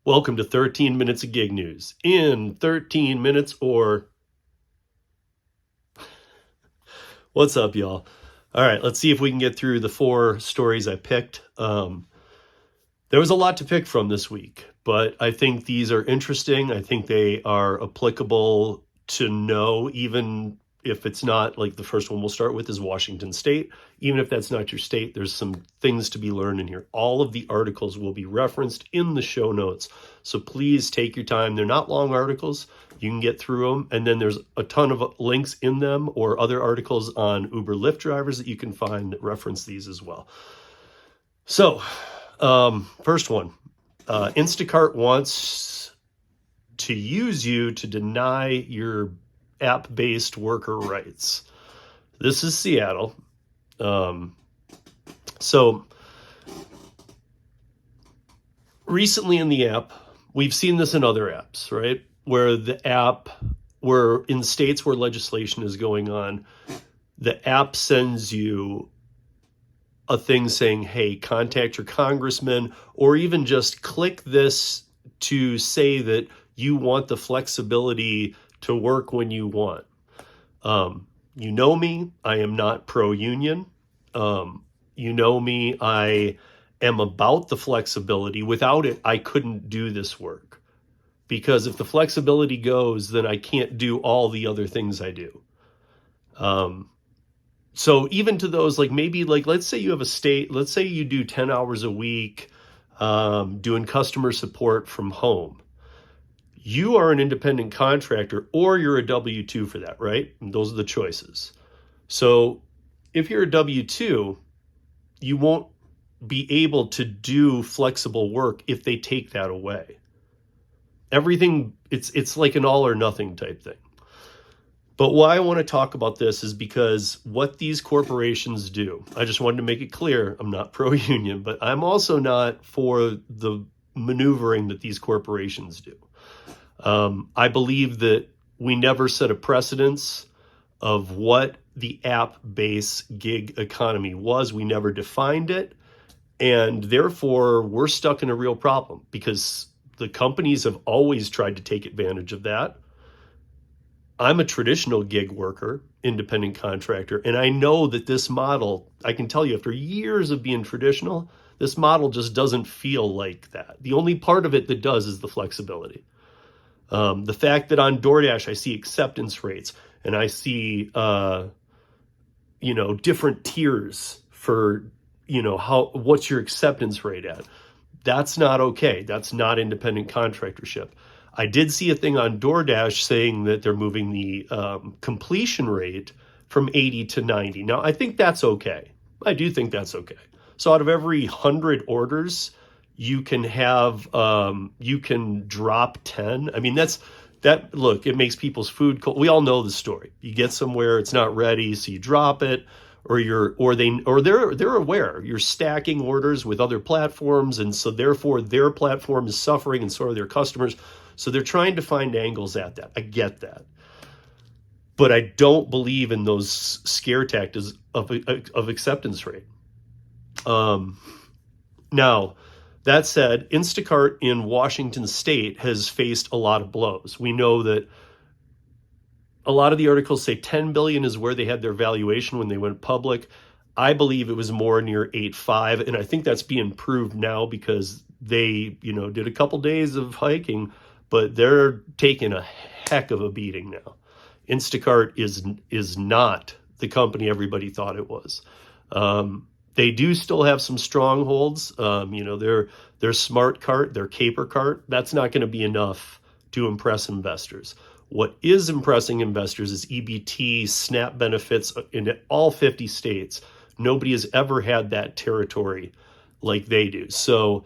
Welcome to 13 Minutes of Gig News. In 13 minutes or... What's up, y'all? All right, let's see if we can get through the 4 stories I picked. There was a lot to pick from this week, but I think these are interesting. I think they are applicable to know, even if it's not, like the first one we'll start with is Washington State. Even if that's not your state, there's some things to be learned in here. All of the articles will be referenced in the show notes. So please take your time. They're not long articles. You can get through them. And then there's a ton of links in them or other articles on Uber Lyft drivers that you can find that reference these as well. So first one, Instacart wants to use you to deny your app-based worker rights. This is Seattle. So recently in the app, we've seen this in other apps, right? Where in states where legislation is going on, the app sends you a thing saying, hey, contact your congressman, or even just click this to say that you want the flexibility to work when you want. You know me, I am not pro-union. You know me, I am about the flexibility. Without it, I couldn't do this work. Because if the flexibility goes, then I can't do all the other things I do. So even to those, like maybe like, let's say you have a state, let's say you do 10 hours a week doing customer support from home. You are an independent contractor or you're a W-2 for that, right? And those are the choices. So if you're a W-2, you won't be able to do flexible work if they take that away. Everything, it's like an all or nothing type thing. But why I want to talk about this is because what these corporations do, I just wanted to make it clear, I'm not pro-union, but I'm also not for the maneuvering that these corporations do. I believe that we never set a precedence of what the app-based gig economy was. We never defined it. And therefore, we're stuck in a real problem because the companies have always tried to take advantage of that. I'm a traditional gig worker, independent contractor, and I know that this model, I can tell you after years of being traditional, this model just doesn't feel like that. The only part of it that does is the flexibility. The fact that on DoorDash, I see acceptance rates and I see, different tiers for, what's your acceptance rate at? That's not okay. That's not independent contractorship. I did see a thing on DoorDash saying that they're moving the completion rate from 80 to 90. Now, I think that's okay. I do think that's okay. So out of every 100 orders, you can have, you can drop 10. I mean, look, it makes people's food cold. We all know the story. You get somewhere, it's not ready, so you drop it, or they're aware you're stacking orders with other platforms, and so therefore their platform is suffering, and so are their customers. So they're trying to find angles at that. I get that. But I don't believe in those scare tactics of acceptance rate. Now, that said, Instacart in Washington State has faced a lot of blows. We know that a lot of the articles say 10 billion is where they had their valuation when they went public. I believe it was more near 8.5, and I think that's being proved now because they, did a couple days of hiking, but they're taking a heck of a beating now. Instacart is not the company everybody thought it was. They do still have some strongholds. Their smart cart, their caper cart, that's not going to be enough to impress investors. What is impressing investors is EBT, SNAP benefits in all 50 states. Nobody has ever had that territory like they do. So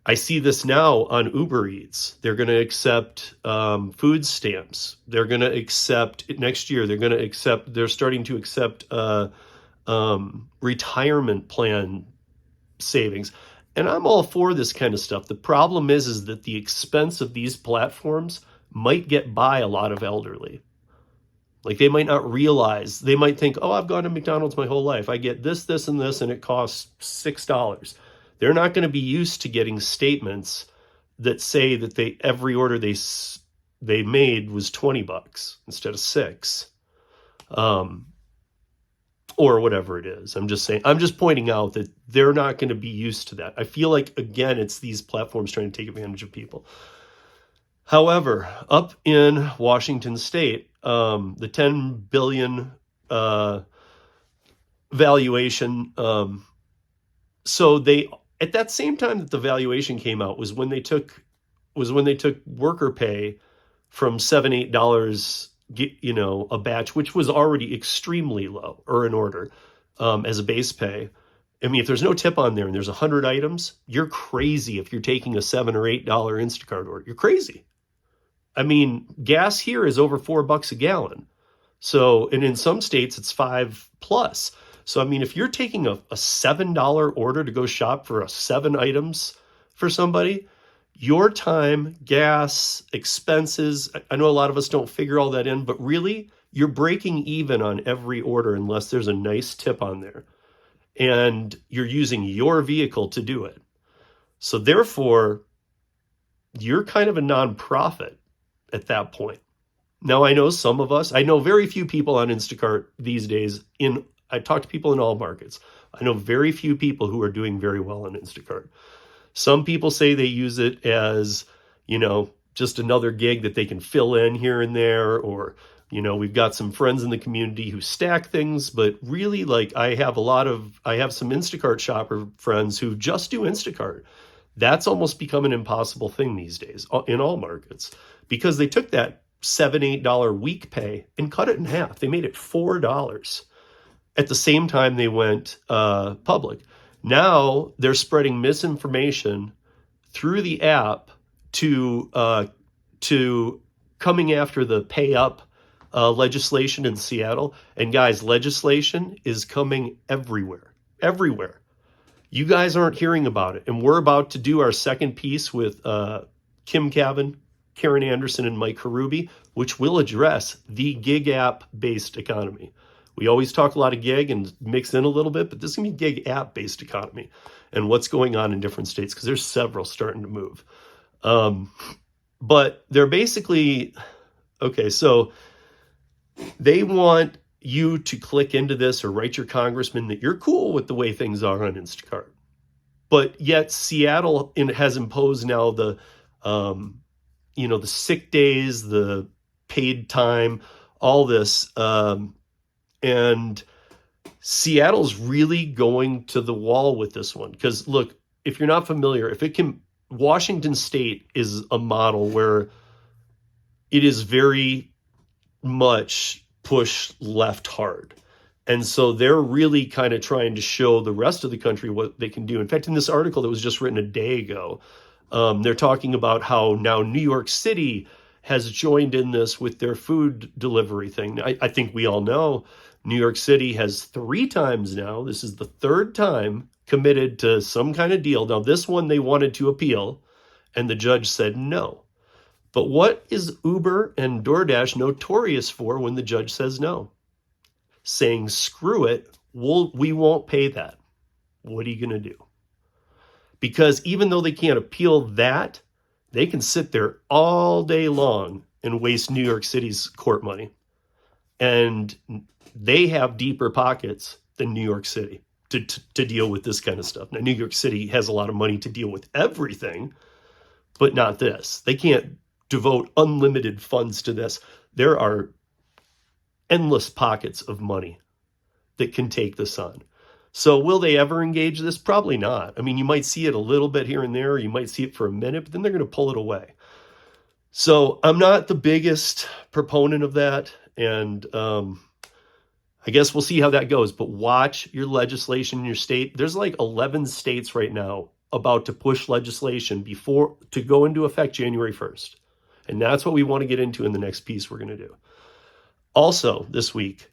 I see this now on Uber Eats. They're going to accept food stamps. They're going to accept next year. They're starting to accept retirement plan savings. And I'm all for this kind of stuff. The problem is that the expense of these platforms might get by a lot of elderly. Like they might not realize, they might think, oh, I've gone to McDonald's my whole life. I get this, this, and this, and it costs $6. They're not going to be used to getting statements that say that every order they made was $20 instead of $6, or whatever it is. I'm just pointing out that they're not going to be used to that. I feel like, again, it's these platforms trying to take advantage of people. However, up in Washington State, the 10 billion valuation. So they, at that same time that the valuation came out, was when they took worker pay from $7-8, a batch, which was already extremely low, or an order, as a base pay. I mean, if there's no tip on there and there's 100 items, you're crazy if you're taking a $7 or $8 Instacart order. You're crazy. I mean, gas here is over $4 a gallon. So, and in some states it's 5 plus. So, I mean, if you're taking a $7 order to go shop for 7 items for somebody, your time, gas, expenses, I know a lot of us don't figure all that in, but really, you're breaking even on every order unless there's a nice tip on there. And you're using your vehicle to do it. So therefore, you're kind of a nonprofit at that point. Now, I know very few people on Instacart these days. I talk to people in all markets. I know very few people who are doing very well on Instacart. Some people say they use it as, just another gig that they can fill in here and there, or, we've got some friends in the community who stack things, but really, like, I have some Instacart shopper friends who just do Instacart. That's almost become an impossible thing these days in all markets, because they took that $7-8 week pay and cut it in half. They made it $4 at the same time they went public. Now they're spreading misinformation through the app to coming after the pay up legislation in Seattle. And guys, legislation is coming everywhere. You guys aren't hearing about it. And we're about to do our second piece with Kim Cavan, Karen Anderson, and Mike Harubi, which will address the gig app-based economy. We always talk a lot of gig and mix in a little bit, but this is going to be gig app-based economy and what's going on in different states, because there's several starting to move. But they're basically, okay, so they want you to click into this or write your congressman that you're cool with the way things are on Instacart. But yet Seattle has imposed now the sick days, the paid time, all this. And Seattle's really going to the wall with this one. Because look, if you're not familiar, Washington State is a model where it is very much push left hard. And so they're really kind of trying to show the rest of the country what they can do. In fact, in this article that was just written a day ago, they're talking about how now New York City has joined in this with their food delivery thing. I think we all know New York City has 3 times now, this is the 3rd time, committed to some kind of deal. Now, this one they wanted to appeal, and the judge said no. But what is Uber and DoorDash notorious for when the judge says no? Saying, screw it, we won't pay that. What are you going to do? Because even though they can't appeal that, they can sit there all day long and waste New York City's court money. And they have deeper pockets than New York City to deal with this kind of stuff. Now, New York City has a lot of money to deal with everything, but not this. They can't devote unlimited funds to this. There are endless pockets of money that can take this on. So will they ever engage this? Probably not. I mean, you might see it a little bit here and there, or you might see it for a minute, but then they're going to pull it away. So I'm not the biggest proponent of that. And I guess we'll see how that goes. But watch your legislation in your state. There's like 11 states right now about to push legislation to go into effect January 1st. And that's what we want to get into in the next piece we're going to do. Also, this week,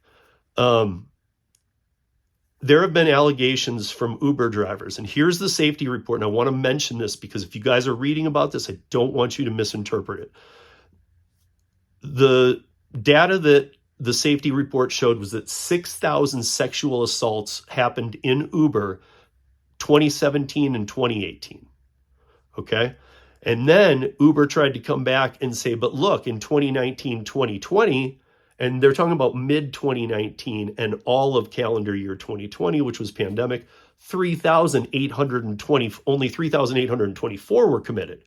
there have been allegations from Uber drivers. And here's the safety report. And I want to mention this because if you guys are reading about this, I don't want you to misinterpret it. The data that the safety report showed was that 6,000 sexual assaults happened in Uber 2017 and 2018. Okay? And then Uber tried to come back and say, but look, in 2019, 2020, and they're talking about mid 2019 and all of calendar year 2020, which was pandemic, 3,820, only 3,824 were committed.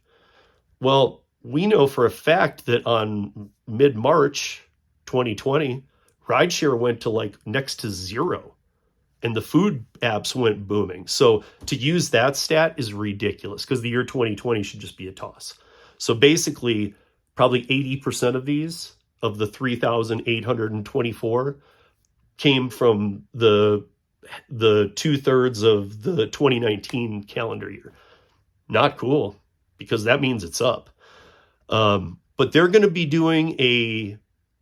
Well, we know for a fact that on mid-March 2020, rideshare went to like next to zero and the food apps went booming. So to use that stat is ridiculous because the year 2020 should just be a toss. So basically, probably 80% of these, of the 3,824, came from the 2/3 of the 2019 calendar year. Not cool, because that means it's up. But they're going to be doing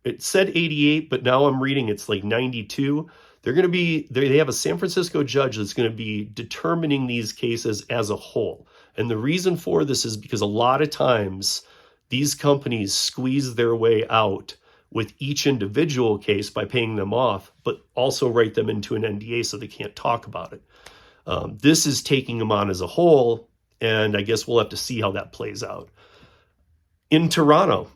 it said 88, but now I'm reading it's like 92. They have a San Francisco judge that's going to be determining these cases as a whole. And the reason for this is because a lot of times these companies squeeze their way out with each individual case by paying them off, but also write them into an NDA so they can't talk about it. This is taking them on as a whole, and I guess we'll have to see how that plays out. In Toronto,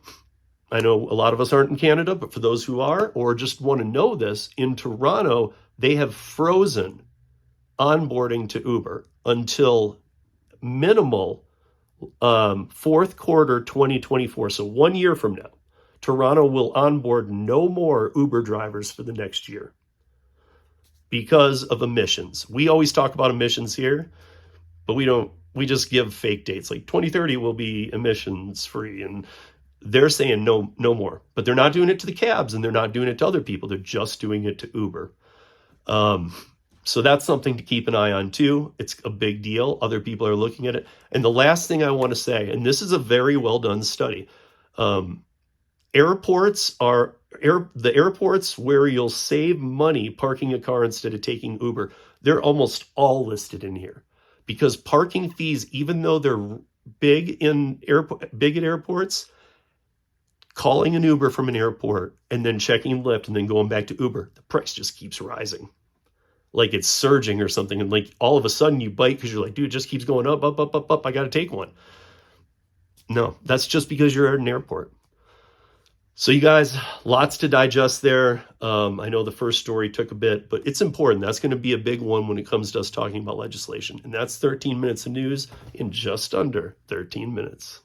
I know a lot of us aren't in Canada, but for those who are, or just want to know this, in Toronto, they have frozen onboarding to Uber until minimal fourth quarter 2024. So 1 year from now, Toronto will onboard no more Uber drivers for the next year because of emissions. We always talk about emissions here, but we just give fake dates. Like 2030 will be emissions free, and they're saying no more. But they're not doing it to the cabs, and they're not doing it to other people. They're just doing it to Uber. So that's something to keep an eye on too. It's a big deal. Other people are looking at it. And the last thing I want to say, and this is a very well done study, the airports where you'll save money parking a car instead of taking Uber, they're almost all listed in here. Because parking fees, even though they're big at airports, calling an Uber from an airport and then checking Lyft and then going back to Uber, the price just keeps rising. Like it's surging or something. And like all of a sudden you bite because you're like, dude, it just keeps going up. I got to take one. No, that's just because you're at an airport. So you guys, lots to digest there. I know the first story took a bit, but it's important. That's going to be a big one when it comes to us talking about legislation. And that's 13 minutes of news in just under 13 minutes.